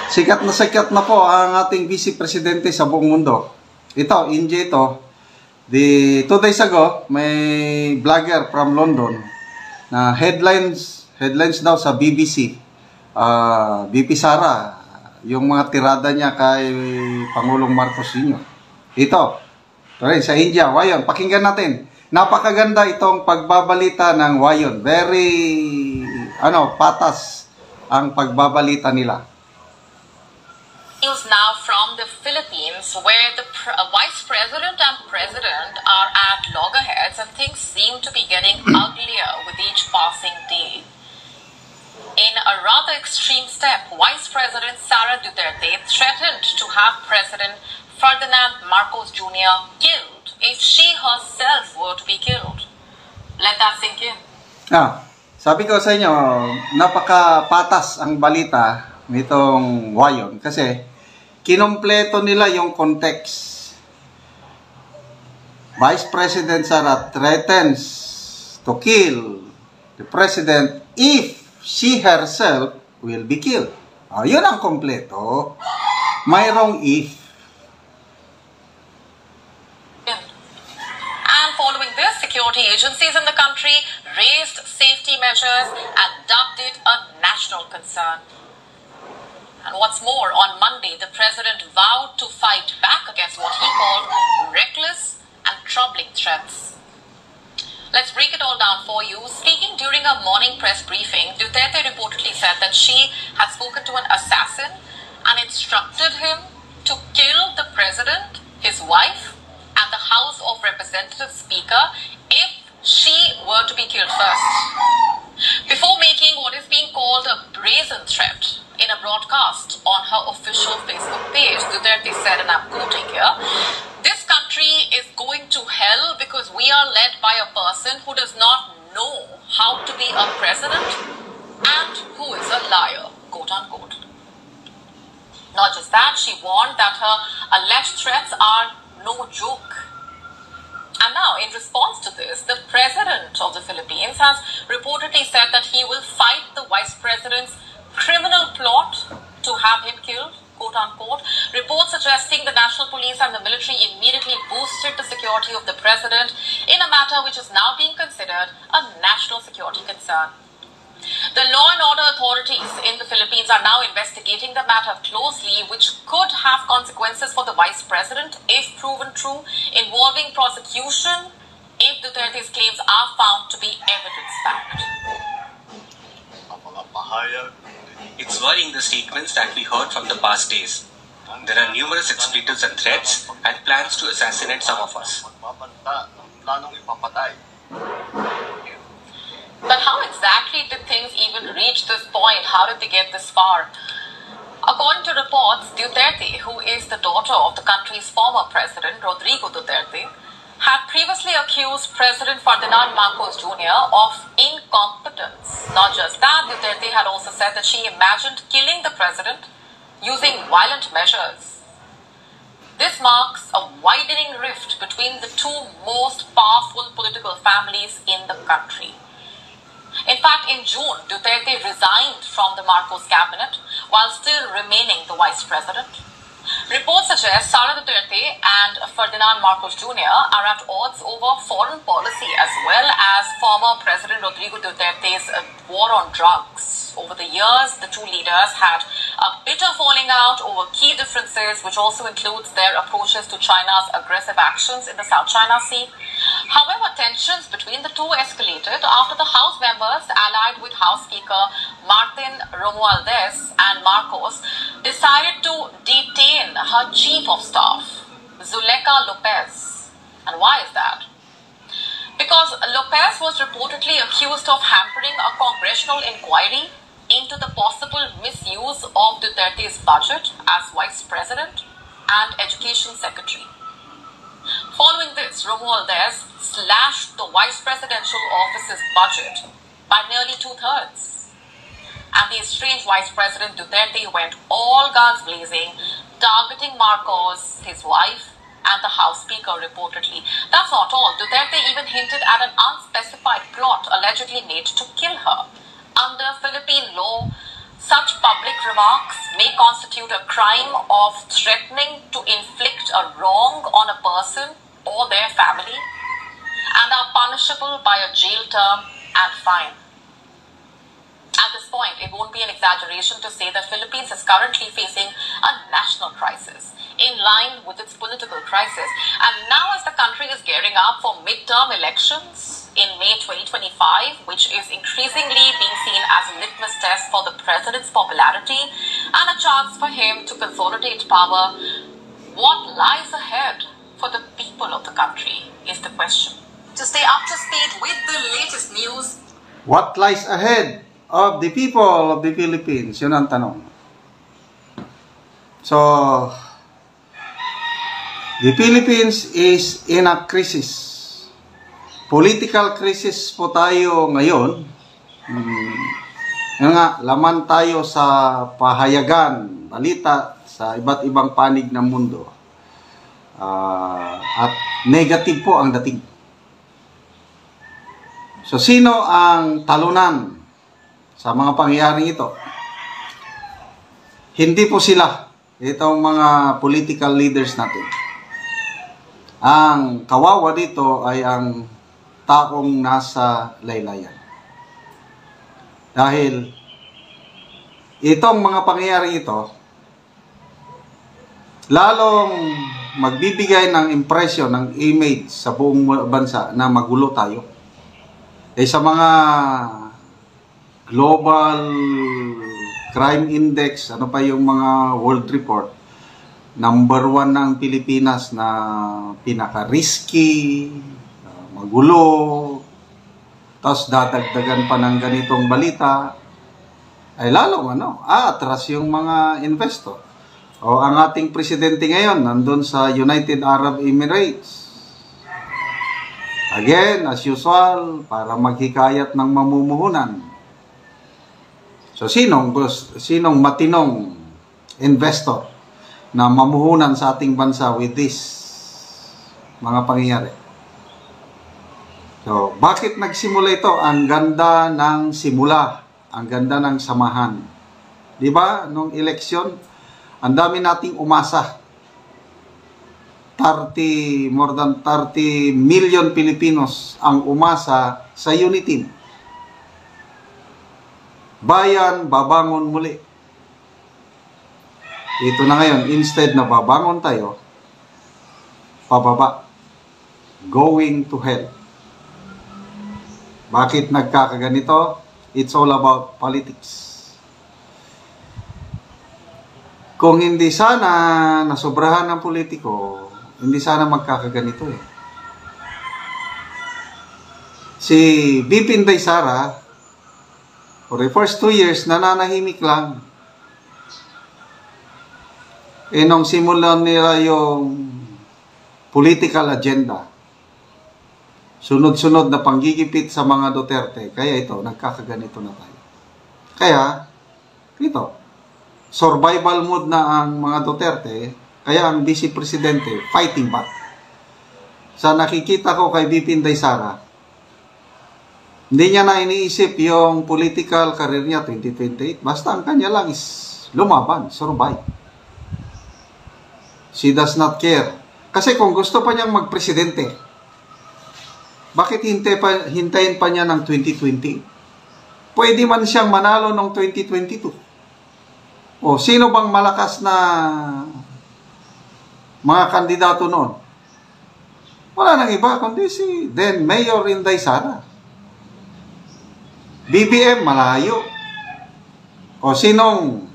Sikat na po ang ating Vice Presidente sa buong mundo. Ito, India ito. 2 days ago, may vlogger from London na headlines daw sa BBC. BP Sara, yung mga tirada niya kay Pangulong Marcos Jr. Ito, sa India, Wayon, pakinggan natin. Napakaganda itong pagbabalita ng Wayon. Very, patas ang pagbabalita nila. News now from the Philippines, where the Vice President and President are at loggerheads and things seem to be getting uglier with each passing day. In a rather extreme step, Vice President Sara Duterte threatened to have President Ferdinand Marcos Jr. killed if she herself were to be killed. Let that sink in. Sabi ko sa inyo, napakapatas ang balita nitong Wayon kasi kinompleto nila yung context. Vice President Sara threatens to kill the President if she herself will be killed. Yun ang kompleto. Mayroong if. And following this, security agencies in the country raised safety measures and dubbed it a national concern. And what's more, on Monday, the president vowed to fight back against what he called reckless and troubling threats. Let's break it all down for you. Speaking during a morning press briefing, Duterte reportedly said that she had spoken to an assassin and instructed him to kill the president, his wife, and the House of Representatives Speaker if she were to be killed first. Before making what is being called a brazen threat in a broadcast on her official Facebook page, Duterte said, and I'm quoting here, "This country is going to hell because we are led by a person who does not know how to be a president and who is a liar," quote unquote. Not just that, she warned that her alleged threats are no joke. And now, in response to this, the president of the Philippines has reportedly said that he will fight the vice president's criminal plot to have him killed, quote unquote. Reports suggesting the national police and the military immediately boosted the security of the president in a matter which is now being considered a national security concern. The law and order authorities in the Philippines are now investigating the matter closely, which could have consequences for the vice president if proven true, involving prosecution if Duterte's claims are found to be evidence-backed. It's worrying, the statements that we heard from the past days. There are numerous expletives and threats and plans to assassinate some of us. But how exactly did things even reach this point? How did they get this far? According to reports, Duterte, who is the daughter of the country's former president, Rodrigo Duterte, had previously accused President Ferdinand Marcos Jr. of incompetence. Not just that, Duterte had also said that she imagined killing the president using violent measures. This marks a widening rift between the two most powerful political families in the country. In fact, in June, Duterte resigned from the Marcos cabinet while still remaining the vice president. Reports suggest Sara Duterte and Ferdinand Marcos Jr. are at odds over foreign policy as well as former President Rodrigo Duterte's war on drugs. Over the years, the two leaders had a bitter falling out over key differences, which also includes their approaches to China's aggressive actions in the South China Sea. However, tensions between the two escalated after the House members, allied with House Speaker Martin Romualdez and Marcos, decided to detain her chief of staff, Zuleika Lopez. And why is that? Because Lopez was reportedly accused of hampering a congressional inquiry into the possible misuse of Duterte's budget as vice president and education secretary. Following this, Romualdez slashed the vice presidential office's budget by nearly 2/3. And the estranged vice president Duterte went all guns blazing, targeting Marcos, his wife, and the House Speaker reportedly. That's not all. Duterte even hinted at an unspecified plot allegedly made to kill her. Under Philippine law, Such public remarks may constitute a crime of threatening to inflict a wrong on a person or their family and are punishable by a jail term and fine. At this point, it won't be an exaggeration to say that Philippines is currently facing a national crisis in line with its political crisis. And now as the country is gearing up for midterm elections in May 2025, which is increasingly being seen as a litmus test for the president's popularity and a chance for him to consolidate power, what lies ahead for the people of the country is the question. To stay up to speed with the latest news, What lies ahead of the people of the Philippines? Yun ang tanong. So, the Philippines is in a crisis. Political crisis po tayo ngayon. Yun nga, laman tayo sa pahayagan, balita sa iba't ibang panig ng mundo. At negative po ang dating. So, sino ang talunan sa mga pangyayaring ito? Hindi po sila, itong mga political leaders natin. Ang kawawa dito ay ang taong nasa laylayan. Dahil itong mga pangyayaring ito, lalong magbibigay ng impression, ng image sa buong bansa na magulo tayo. Sa mga global crime index, ano pa yung mga world report, number 1 ng Pilipinas na pinaka-risky, magulo, tapos dadagdagan pa ng ganitong balita, ay lalong atras yung mga investor. O ang ating presidente ngayon, nandun sa United Arab Emirates. Again, as usual, para maghikayat ng mamumuhunan. So, sinong matinong investor na mamuhunan sa ating bansa with this mga pangyayari? So, bakit nagsimula ito? Ang ganda ng simula, ang ganda ng samahan. Di ba? Nung eleksyon, ang dami nating umasa. More than 30 million Filipinos ang umasa sa unity. Bayan, babangon muli. Ito na ngayon, instead na babangon tayo, pababa. Going to hell. Bakit nagkakaganito? It's all about politics. Kung hindi sana nasobrahan ng politiko, hindi sana magkakaganito eh. Si BP Inday Sara, for the first 2 years, nananahimik lang. Nung simulan nila yung political agenda, sunod-sunod na panggigipit sa mga Duterte, kaya ito, nagkakaganito na tayo. Kaya, ito, survival mode na ang mga Duterte, kaya ang Vice Presidente fighting back. Sa nakikita ko kay BP Inday Sara, hindi niya na iniisip yung political career niya 2028. Basta ang kanya lang is lumaban, survive. She does not care. Kasi kung gusto pa niyang magpresidente, bakit hintayin pa niya ng 2020? Pwede man siyang manalo ng 2022. O sino bang malakas na mga kandidato noon? Wala nang iba kundi si then Mayor Inday Sara. BBM malayo. O sinong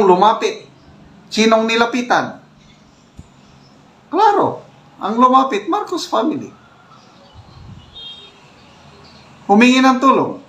lumapit? Sinong nilapitan? Klaro, ang lumapit Marcos family. Humingi ng tulong.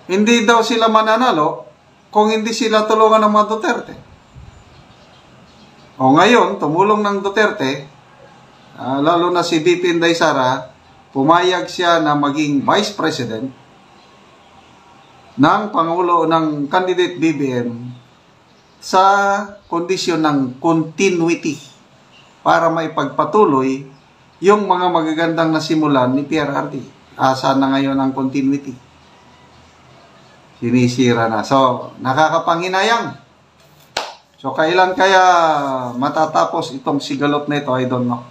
Hindi daw sila mananalo kung hindi sila tulungan ng mga Duterte. O ngayon, tumulong ng Duterte, lalo na si BP Inday Sara, pumayag siya na maging Vice President ng Pangulo ng candidate BBM sa kondisyon ng continuity para maipagpatuloy yung mga magagandang nasimulan ni PRRD. Asa na ngayon ang continuity? sinisira na. So, nakakapanginayang. So, kailan kaya matatapos itong sigalot na ito? I don't know.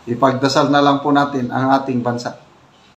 Ipagdasal na lang po natin ang ating bansa.